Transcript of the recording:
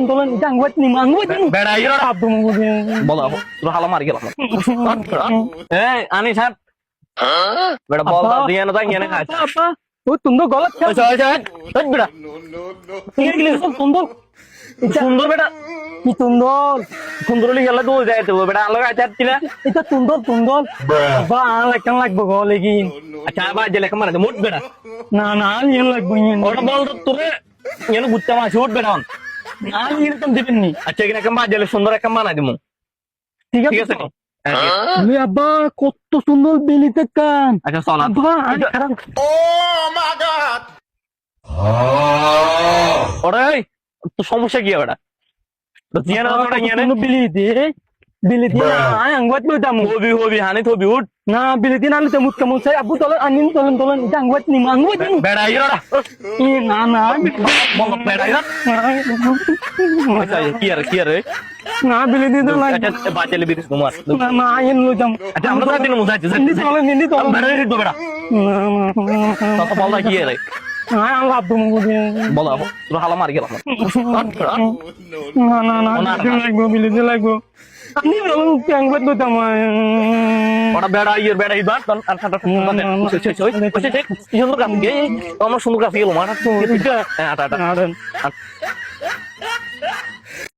তোলেন এটা আঙ্গুয়াত নি আঙ্গুয়াত নি বেড়া ইরা আব্দু মুদি বলা তোর হালা মারি গেলাম এই আনি সাত বেড়া বল দাও দিয়ে না তাই এনে খাই আপা ও তুন্দো গলত ওই চল চল বেড়া কি গিলে তুন্দো সুন্দর বেটা কি তুন্দল সুন্দর লি গেলে তো যায় তো বেটা আলো গাইতে আছিলা এটা তুন্দল বা কেন লাগবো গো লেগিন আচ্ছা আবার যে লেখা মারা মোট বেটা না না ইয়েন লাগবো ইয়েন ওটা বল তো তোরে এনে গুচ্ছা মাছ উঠ বেটা না ইয়েন তো দিবেন নি আচ্ছা এখানে একটা বাজলে সুন্দর একটা বানাই দিমু ঠিক ঠিক আছে আছে নি আব্বা কত সুন্দর বেলিতে কান আচ্ছা চল আব্বা খারাপ ওরে তো সমস্যা কি বেটা তো জিয়ানা তোটা ইয়ানে বিলিতি না আঙ্গুয়াত লই দামু হবি হানি থবি উঠ না বিলিতি না লইতে মুত কামু সাই আব্বু তোলেন আনিন তোলেন এটা আঙ্গুয়াত নি আঙ্গুয়াত নি বেড়া ইরা না না বল বেড়া ইরা আচ্ছা কি আর না বিলিতি তো লাগে আচ্ছা বাজলে বিরিস তোমার না না আইন লই দাম আচ্ছা আমরা তো দিন মুজাইতে নিন্দি তোলেন বেড়া হিট বেড়া না তো বল কি রে আল্লাহ আব্দু মুদি বলা তোর হালা মারি গেলাম না বিলিতি লাগবো আমি আঙ্গুয়াত লই দাম ওটা বেড়া বেড়া ইবার আর ঠাটা সুন্দর কাজ আমরা সুন্দর কাজ গেল মারা আটা